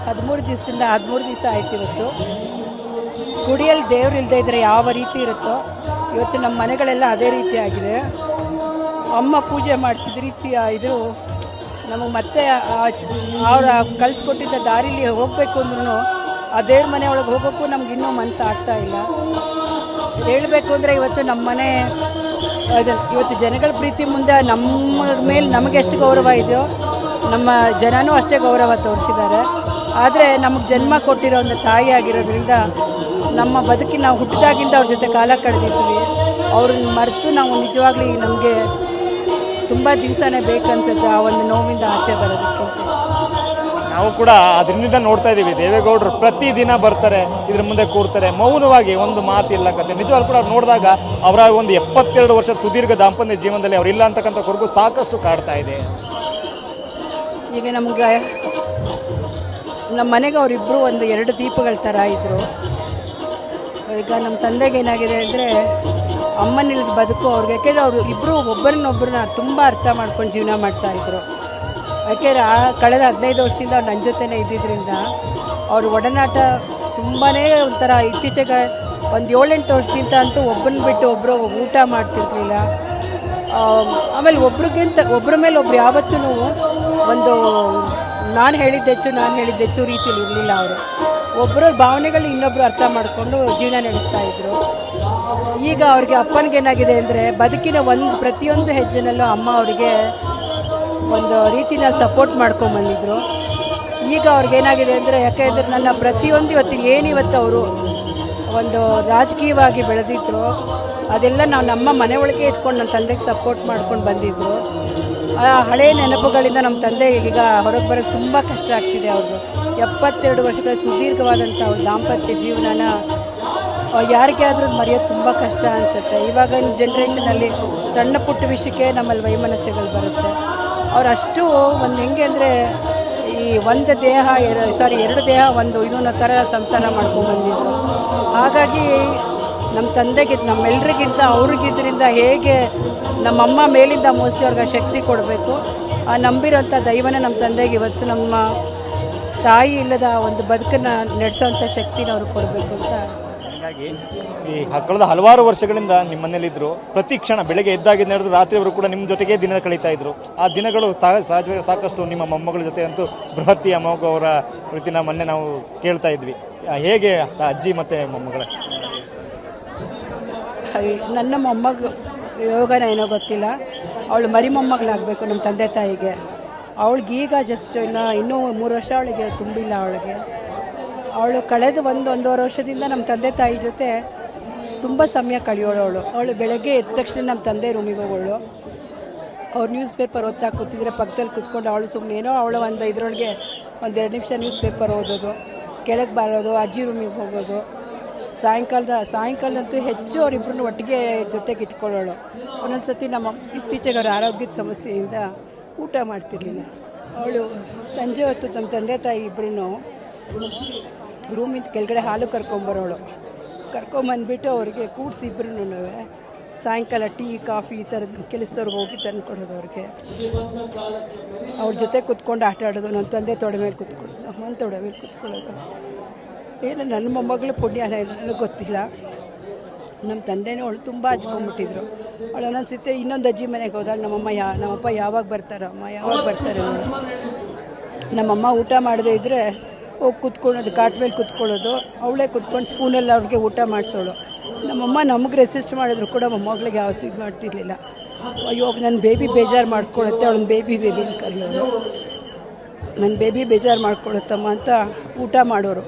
13 ದಿವಸದಿಂದ 13 ದಿವಸ ಆಯ್ತು ಇವತ್ತು. ಗುಡಿಯಲ್ಲಿ ದೇವ್ರು ಇಲ್ಲದೆ ಇದ್ದರೆ ಯಾವ ರೀತಿ ಇರುತ್ತೋ ಇವತ್ತು ನಮ್ಮ ಮನೆಗಳೆಲ್ಲ ಅದೇ ರೀತಿ ಆಗಿದೆ. ಅಮ್ಮ ಪೂಜೆ ಮಾಡ್ತಿದ್ದ ರೀತಿ ಇದು ನಮಗೆ ಮತ್ತೆ ಅವರ ಕಳಿಸ್ಕೊಟ್ಟಿದ್ದ ದಾರಿಲಿ ಹೋಗಬೇಕು ಅಂದ್ರೂ ಆ ದೇವ್ರ ಮನೆ ಒಳಗೆ ಹೋಗೋಕ್ಕೂ ನಮ್ಗೆ ಇನ್ನೂ ಮನಸ್ಸು ಆಗ್ತಾ ಇಲ್ಲ. ಹೇಳಬೇಕು ಅಂದರೆ ಇವತ್ತು ನಮ್ಮ ಮನೆ ಇವತ್ತು ಜನಗಳ ಪ್ರೀತಿ ಮುಂದೆ ನಮ್ಮ ಮೇಲೆ ನಮಗೆ ಎಷ್ಟು ಗೌರವ ಇದೆಯೋ ನಮ್ಮ ಜನನೂ ಅಷ್ಟೇ ಗೌರವ ತೋರಿಸಿದ್ದಾರೆ. ಆದರೆ ನಮಗೆ ಜನ್ಮ ಕೊಟ್ಟಿರೋ ಒಂದು ತಾಯಿ ಆಗಿರೋದ್ರಿಂದ ನಮ್ಮ ಬದುಕಿನ ನಾವು ಹುಟ್ಟಿದಾಗಿಂದ ಅವ್ರ ಜೊತೆ ಕಾಲ ಕಳೆದಿದ್ವಿ. ಅವ್ರನ್ನ ಮರೆತು ನಾವು ನಿಜವಾಗ್ಲೂ ನಮಗೆ ತುಂಬ ದಿವಸನೇ ಬೇಕನ್ಸುತ್ತೆ ಆ ಒಂದು ನೋವಿಂದ ಆಚೆ ಬರೋದಕ್ಕೆ. ನಾವು ಕೂಡ ಅದರಿಂದ ನೋಡ್ತಾ ಇದ್ದೀವಿ, ದೇವೇಗೌಡರು ಪ್ರತಿದಿನ ಬರ್ತಾರೆ, ಇದ್ರ ಮುಂದೆ ಕೂರ್ತಾರೆ, ಮೌನವಾಗಿ ಒಂದು ಮಾತಿಲ್ಲ ಕತೆ. ನಿಜವಾಗ್ಲೂ ಕೂಡ ಅವ್ರು ನೋಡಿದಾಗ ಅವರ ಒಂದು 72 ವರ್ಷದ ಸುದೀರ್ಘ ದಾಂಪತ್ಯ ಜೀವನದಲ್ಲಿ ಅವರಿಲ್ಲ ಅಂತಕ್ಕಂಥ ಕೊರಗು ಸಾಕಷ್ಟು ಕಾಡ್ತಾ ಇದೆ. ಈಗ ನಮ್ಗೆ ನಮ್ಮ ಮನೆಗೆ ಅವರಿಬ್ಬರು ಒಂದು 2 ದೀಪಗಳ ಥರ ಇದ್ದರು. ಈಗ ನಮ್ಮ ತಂದೆಗೆ ಏನಾಗಿದೆ ಅಂದರೆ ಅಮ್ಮನಿಲ್ದ ಬದುಕು ಅವ್ರಿಗೆ, ಯಾಕೆಂದರೆ ಅವರು ಇಬ್ಬರು ಒಬ್ಬರನ್ನೊಬ್ಬರನ್ನ ತುಂಬ ಅರ್ಥ ಮಾಡ್ಕೊಂಡು ಜೀವನ ಮಾಡ್ತಾಯಿದ್ರು. ಯಾಕೆಂದರೆ ಕಳೆದ 15 ವರ್ಷದಿಂದ ಅವ್ರು ನನ್ನ ಜೊತೆನೇ ಇದ್ದಿದ್ದರಿಂದ ಅವ್ರ ಒಡನಾಟ ತುಂಬಾ ಒಂಥರ. ಇತ್ತೀಚೆಗೆ ಒಂದು 7-8 ವರ್ಷದಿಂದ ಅಂತೂ ಒಬ್ಬರನ್ನ ಬಿಟ್ಟು ಒಬ್ಬರು ಊಟ ಮಾಡ್ತಿರ್ಲಿಲ್ಲ. ಆಮೇಲೆ ಒಬ್ಬರ ಮೇಲೆ ಒಬ್ರು ಯಾವತ್ತೂ ಒಂದು ನಾನು ಹೇಳಿದ್ದೆಚ್ಚು ರೀತಿಯಲ್ಲಿ ಇರಲಿಲ್ಲ. ಅವರು ಒಬ್ಬರ ಭಾವನೆಗಳು ಇನ್ನೊಬ್ಬರು ಅರ್ಥ ಮಾಡಿಕೊಂಡು ಜೀವನ ನಡೆಸ್ತಾಯಿದ್ರು. ಈಗ ಅವ್ರಿಗೆ ಅಪ್ಪನಿಗೇನಾಗಿದೆ ಅಂದರೆ ಬದುಕಿನ ಪ್ರತಿಯೊಂದು ಹೆಜ್ಜೆನಲ್ಲೂ ಅಮ್ಮ ಅವರಿಗೆ ಒಂದು ರೀತಿಯಲ್ಲಿ ಸಪೋರ್ಟ್ ಮಾಡ್ಕೊಂಬಂದಿದ್ರು. ಈಗ ಅವ್ರಿಗೇನಾಗಿದೆ ಅಂದರೆ ಯಾಕೆಂದರೆ ನನ್ನ ಪ್ರತಿಯೊಂದು ಇವತ್ತು ಅವರು ಒಂದು ರಾಜಕೀಯವಾಗಿ ಬೆಳೆದಿದ್ರು, ಅದೆಲ್ಲ ನಮ್ಮ ಮನೆ ಒಳಗೆ ಇದ್ಕೊಂಡು ನನ್ನ ತಂದೆಗೆ ಸಪೋರ್ಟ್ ಮಾಡ್ಕೊಂಡು ಬಂದಿದ್ದರು. ಆ ಹಳೆಯ ನೆನಪುಗಳಿಂದ ನಮ್ಮ ತಂದೆ ಈಗ ಹೊರಗೆ ಬರೋಕ್ಕೆ ತುಂಬ ಕಷ್ಟ ಆಗ್ತಿದೆ. ಅವ್ರದ್ದು 72 ವರ್ಷಗಳ ಸುದೀರ್ಘವಾದಂಥ ಅವ್ರ ದಾಂಪತ್ಯ ಜೀವನನ ಯಾರಿಗೆ ಆದರೂ ಮರೆಯೋದು ತುಂಬ ಕಷ್ಟ ಅನಿಸುತ್ತೆ. ಇವಾಗಿನ ಜನ್ರೇಷನಲ್ಲಿ ಸಣ್ಣ ಪುಟ್ಟ ವಿಷಯಕ್ಕೆ ನಮ್ಮಲ್ಲಿ ವೈಮನಸ್ಸುಗಳು ಬರುತ್ತೆ. ಅವರಷ್ಟು ಒಂದು ಹೆಂಗೆ ಅಂದರೆ ಈ ಒಂದು ದೇಹ 2 ದೇಹ ಒಂದು ಇದನ್ನ ಥರ ಸಂಸಾರ ಮಾಡ್ಕೊಂಡ್ಬಂದಿದ್ರು. ಹಾಗಾಗಿ ನಮ್ಮ ತಂದೆಗೆ ನಮ್ಮೆಲ್ಲರಿಗಿಂತ ಅವ್ರಿಗಿದ್ದರಿಂದ ಹೇಗೆ ನಮ್ಮಮ್ಮ ಮೇಲಿಂದ ಮೋಸ್ಟ್ಲಿ ಅವ್ರಿಗೆ ಶಕ್ತಿ ಕೊಡಬೇಕು, ಆ ನಂಬಿರೋಂಥ ದೈವನ ನಮ್ಮ ತಂದೆಗೆ ಇವತ್ತು ನಮ್ಮ ತಾಯಿ ಇಲ್ಲದ ಒಂದು ಬದುಕನ್ನು ನಡೆಸೋಂಥ ಶಕ್ತಿನ ಅವ್ರಿಗೆ ಕೊಡಬೇಕು ಅಂತ. ಹಾಗಾಗಿ ಈ ಕಳೆದ ಹಲವಾರು ವರ್ಷಗಳಿಂದ ನಿಮ್ಮ ಮನೇಲಿದ್ದರು. ಪ್ರತಿ ಕ್ಷಣ ಬೆಳಗ್ಗೆ ಎದ್ದಾಗಿದ್ದು ನಡೆದು ರಾತ್ರಿಯವರು ಕೂಡ ನಿಮ್ಮ ಜೊತೆಗೆ ದಿನ ಕಳೀತಾ ಇದ್ರು. ಆ ದಿನಗಳು ಸಹಜವಾಗಿ ಸಾಕಷ್ಟು ನಿಮ್ಮ ಮೊಮ್ಮಗಳ ಜೊತೆ ಅಂತೂ ಬೃಹತ್ತಿ ಅಮೋಘ ಅವರ ರೀತಿನ ಮೊನ್ನೆ ನಾವು ಕೇಳ್ತಾ ಇದ್ವಿ. ಹೇಗೆ ಅಜ್ಜಿ ಮತ್ತು ಮೊಮ್ಮಗಳ? ನನ್ನ ಮೊಮ್ಮಗ ಯೋಗನ ಏನೋ ಗೊತ್ತಿಲ್ಲ, ಅವಳು ಮರಿ ಮೊಮ್ಮಗಳಾಗಬೇಕು ನಮ್ಮ ತಂದೆ ತಾಯಿಗೆ. ಅವಳಿಗೀಗ ಜಸ್ಟ್ ಇನ್ನೂ 3 ವರ್ಷ ಅವಳಿಗೆ ತುಂಬಿಲ್ಲ. ಅವಳು ಕಳೆದ 1-1.5 ವರ್ಷದಿಂದ ನಮ್ಮ ತಂದೆ ತಾಯಿ ಜೊತೆ ತುಂಬ ಸಮಯ ಕಳೆಯೋಳು. ಅವಳು ಬೆಳಗ್ಗೆ ಎದ್ದ ತಕ್ಷಣ ನಮ್ಮ ತಂದೆ ರೂಮಿಗೆ ಹೋಗೋಳು. ಅವ್ರು ನ್ಯೂಸ್ ಪೇಪರ್ ಓದ್ತಾ ಕೂತಿದ್ರೆ ಪಕ್ಕದಲ್ಲಿ ಕೂತ್ಕೊಂಡು ಅವಳು ಸುಮ್ಮನೆ ಏನೋ ಅವಳು ಇದರೊಳಗೆ 1-2 ನಿಮಿಷ ನ್ಯೂಸ್ ಪೇಪರ್ ಓದೋದು, ಕೆಳಗೆ ಬರೋದು, ಅಜ್ಜಿ ರೂಮಿಗೆ ಹೋಗೋದು. ಸಾಯಂಕಾಲದಂತೂ ಹೆಚ್ಚು ಅವರಿಬ್ಬರನ್ನ ಒಟ್ಟಿಗೆ ಜೊತೆಗೆ ಇಟ್ಕೊಳ್ಳೋಳು. ಒಂದೊಂದು ಸತಿ ಇತ್ತೀಚೆಗೆ ಅವ್ರ ಆರೋಗ್ಯದ ಸಮಸ್ಯೆಯಿಂದ ಊಟ ಮಾಡ್ತಿರ್ಲಿಲ್ಲ. ಅವಳು ಸಂಜೆ ಹೊತ್ತು ನಮ್ಮ ತಂದೆ ತಾಯಿ ಇಬ್ಬರೂ ರೂಮಿಂದ ಕೆಳಗಡೆ ಹಾಲು ಕರ್ಕೊಂಬಂದ್ಬಿಟ್ಟು ಅವ್ರಿಗೆ ಕೂಡಿಸಿ ಇಬ್ಬರೂ ಸಾಯಂಕಾಲ ಟೀ ಕಾಫಿ ಈ ಥರದ್ದು ಕೆಲಸದವ್ರಿಗೆ ಹೋಗಿ ತಂದು ಕೊಡೋದು. ಅವ್ರಿಗೆ ಅವ್ರ ಜೊತೆ ಕೂತ್ಕೊಂಡು ಆಟ ಆಡೋದು. ನಮ್ಮ ತಂದೆ ತೊಡೆ ಮೇಲೆ ಕೂತ್ಕೊಳ್ಳೋದು, ಅಮ್ಮನ ತೊಡೆ ಮೇಲೆ ಕೂತ್ಕೊಳ್ಳೋದು. ಏನು ನನ್ನ ಮೊಮ್ಮಗಳು ಪುಣ್ಯನ ನನಗೆ ಗೊತ್ತಿಲ್ಲ. ನಮ್ಮ ತಂದೆನೂ ಅವಳು ತುಂಬ ಹಚ್ಕೊಂಡ್ಬಿಟ್ಟಿದ್ರು. ಅವಳು ಒಂದೊಂದ್ಸತಿ ಇನ್ನೊಂದು ಅಜ್ಜಿ ಮನೆಗೆ ಹೋದಾಗ ನಮ್ಮಪ್ಪ ಯಾವಾಗ ಬರ್ತಾರೆ ನಮ್ಮಮ್ಮ ಊಟ ಮಾಡದೇ ಇದ್ದರೆ ಹೋಗಿ ಕೂತ್ಕೊಳ್ಳೋದು, ಕಾಟ್ ಮೇಲೆ ಕೂತ್ಕೊಳ್ಳೋದು. ಅವಳೇ ಕೂತ್ಕೊಂಡು ಸ್ಪೂನಲ್ಲಿ ಅವ್ರಿಗೆ ಊಟ ಮಾಡಿಸೋಳು. ನಮ್ಮಮ್ಮ ನಮಗೆ ರೆಸಿಸ್ಟ್ ಮಾಡಿದ್ರು ಕೂಡ ಮೊಮ್ಮಗಳಿಗೆ ಯಾವತ್ತೂ ಇದು ಮಾಡ್ತಿರ್ಲಿಲ್ಲ. ಅಯ್ಯೋ ನನ್ನ ಬೇಬಿ ಬೇಜಾರು ಮಾಡ್ಕೊಳುತ್ತೆ, ಅವಳನ್ನ ಬೇಬಿ ಅಂತ ಕರೆಯೋರು. ನನ್ನ ಬೇಬಿ ಬೇಜಾರು ಮಾಡ್ಕೊಳುತ್ತಮ್ಮ ಅಂತ ಊಟ ಮಾಡೋರು.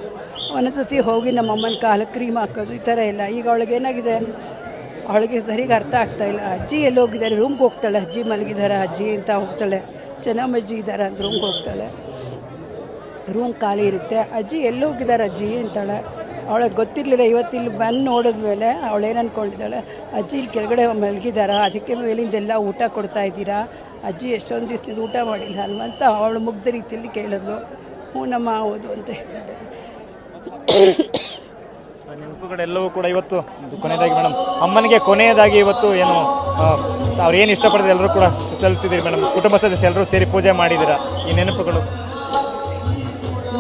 ಒಂದೊಂದು ಸತಿ ಹೋಗಿ ನಮ್ಮಮ್ಮನ ಕಾಲಕ್ಕೆ ಕ್ರೀಮ್ ಹಾಕೋದು, ಈ ಥರ ಎಲ್ಲ. ಈಗ ಅವಳಿಗೇನಾಗಿದೆ, ಅವಳಿಗೆ ಸರಿಗೆ ಅರ್ಥ ಆಗ್ತಾಯಿಲ್ಲ. ಅಜ್ಜಿ ಎಲ್ಲಿ ಹೋಗಿದ್ದಾರೆ, ರೂಮ್ಗೆ ಹೋಗ್ತಾಳೆ. ಅಜ್ಜಿ ಮಲಗಿದ್ದಾರೆ ಅಜ್ಜಿ ಅಂತ ಹೋಗ್ತಾಳೆ. ಚೆನ್ನಮ್ಮಜ್ಜಿ ಇದ್ದಾರೆ ಅಂತ ರೂಮ್ಗೆ ಹೋಗ್ತಾಳೆ. ರೂಮ್ ಖಾಲಿ ಇರುತ್ತೆ. ಅಜ್ಜಿ ಎಲ್ಲಿ ಹೋಗಿದ್ದಾರೆ ಅಜ್ಜಿ ಅಂತಾಳೆ. ಅವಳಿಗೆ ಗೊತ್ತಿರಲಿಲ್ಲ. ಇವತ್ತಿಲ್ಲಿ ಬಂದು ನೋಡಿದ್ಮೇಲೆ ಅವಳೇನು ಅಂದ್ಕೊಂಡಿದ್ದಾಳೆ, ಅಜ್ಜಿ ಇಲ್ಲಿ ಕೆಳಗಡೆ ಮಲಗಿದಾರ, ಅದಕ್ಕೆ ಮೇಲಿಂದೆಲ್ಲ ಊಟ ಕೊಡ್ತಾ ಇದ್ದೀರಾ, ಅಜ್ಜಿ ಎಷ್ಟೊಂದು ದಿವಸದಿಂದ ಊಟ ಮಾಡಿಲ್ಲ ಅಲ್ವ ಅಂತ ಅವಳು ಮುಗ್ಧ ರೀತಿಯಲ್ಲಿ ಕೇಳಿದ್ಲು. ಹ್ಞೂ ನಮ್ಮ ಹೌದು ಅಂತ ಹೇಳಿದೆ. ನೆನಪುಗಳೆಲ್ಲವೂ ಕೂಡ ಇವತ್ತು ಕೊನೆಯದಾಗಿ ಮೇಡಮ್, ಅಮ್ಮನಿಗೆ ಕೊನೆಯದಾಗಿ ಇವತ್ತು ಏನು ಅವ್ರು ಏನು ಇಷ್ಟಪಡ್ತಾರೆ ಎಲ್ಲರೂ ಕೂಡ ಸಲ್ಲಿಸಿದ್ದೀರಿ ಮೇಡಮ್. ಕುಟುಂಬ ಸದಸ್ಯ ಎಲ್ಲರೂ ಸೇರಿ ಪೂಜೆ ಮಾಡಿದ್ದೀರಾ. ಈ ನೆನಪುಗಳು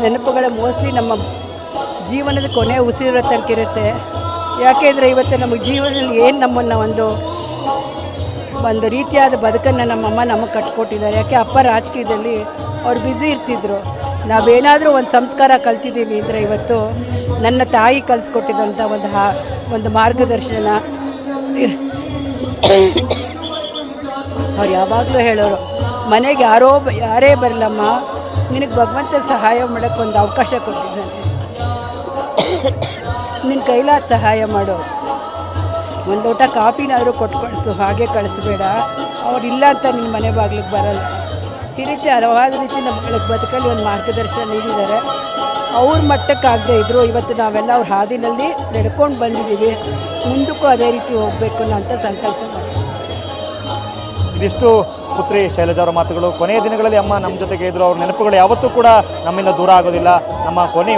ನೆನಪುಗಳ ಮೋಸ್ಟ್ಲಿ ನಮ್ಮ ಜೀವನದ ಕೊನೆ ಉಸಿರಿರೋ ತನಕ ಇರುತ್ತೆ. ಯಾಕೆಂದರೆ ಇವತ್ತು ನಮಗೆ ಜೀವನದಲ್ಲಿ ಏನು ನಮ್ಮನ್ನು ಒಂದು ರೀತಿಯಾದ ಬದುಕನ್ನು ನಮ್ಮಮ್ಮ ನಮಗೆ ಕಟ್ಕೊಟ್ಟಿದ್ದಾರೆ. ಯಾಕೆ ಅಪ್ಪ ರಾಜಕೀಯದಲ್ಲಿ ಅವ್ರು ಬ್ಯುಸಿ ಇರ್ತಿದ್ರು. ನಾವೇನಾದರೂ ಒಂದು ಸಂಸ್ಕಾರ ಕಲ್ತಿದ್ದೀವಿ ಅಂದರೆ ಇವತ್ತು ನನ್ನ ತಾಯಿ ಕಲಿಸ್ಕೊಟ್ಟಿದ್ದಂಥ ಒಂದು ಮಾರ್ಗದರ್ಶನ. ಅವ್ರು ಯಾವಾಗಲೂ ಹೇಳೋರು, ಮನೆಗೆ ಯಾರೇ ಬರಲಮ್ಮ, ನಿನಗೆ ಭಗವಂತ ಸಹಾಯ ಮಾಡೋಕ್ಕೊಂದು ಅವಕಾಶ ಕೊಟ್ಟಿದ್ದಾನೆ, ನಿನ್ನ ಕೈಲಾದ ಸಹಾಯ ಮಾಡು, ಒಂದು ಲೋಟ ಕಾಫಿನಾದರೂ ಕೊಟ್ಟು ಕಳಿಸು, ಹಾಗೆ ಕಳಿಸ್ಬೇಡ, ಅವರಿಲ್ಲ ಅಂತ ನಿನ್ನ ಮನೆ ಬಾಗಿಲಿಗೆ ಬರಲ್ಲ. ಈ ರೀತಿ ಹಲವಾರು ರೀತಿ ನಮ್ಮಗಳಿಗೆ ಬದುಕಲ್ಲಿ ಒಂದು ಮಾರ್ಗದರ್ಶನ ನೀಡಿದ್ದಾರೆ. ಅವ್ರ ಮಟ್ಟಕ್ಕಾಗದೇ ಇದ್ದರು ಇವತ್ತು ನಾವೆಲ್ಲ ಅವ್ರ ಹಾದಿನಲ್ಲಿ ನಡ್ಕೊಂಡು ಬಂದಿದ್ದೀವಿ. ಮುಂದಕ್ಕೂ ಅದೇ ರೀತಿ ಹೋಗಬೇಕು ಅಂತ ಸಂಕಲ್ಪ ಮಾಡಿ. ಇದಿಷ್ಟು ಪುತ್ರಿ ಶೈಲಜಾ ಅವರ ಮಾತುಗಳು. ಕೊನೆಯ ದಿನಗಳಲ್ಲಿ ಅಮ್ಮ ನಮ್ಮ ಜೊತೆಗೆ ಇದ್ದರು. ಅವ್ರ ನೆನಪುಗಳು ಯಾವತ್ತೂ ಕೂಡ ನಮ್ಮಿಂದ ದೂರ ಆಗೋದಿಲ್ಲ. ನಮ್ಮ ಕೊನೆಯ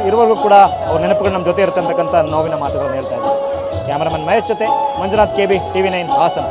ಇರುವವರೆಗೂ ಕೂಡ ಅವ್ರ ನೆನಪುಗಳು ನಮ್ಮ ಜೊತೆ ಇರುತ್ತೆ ಅಂತಕ್ಕಂಥ ನೋವಿನ ಮಾತುಗಳನ್ನು ಹೇಳ್ತಾ ಇದ್ದಾರೆ. ಕ್ಯಾಮರಾಮನ್ ಮಹೇಶ್ ಜೊತೆ ಮಂಜುನಾಥ್, KB, TV9 ಹಾಸನ.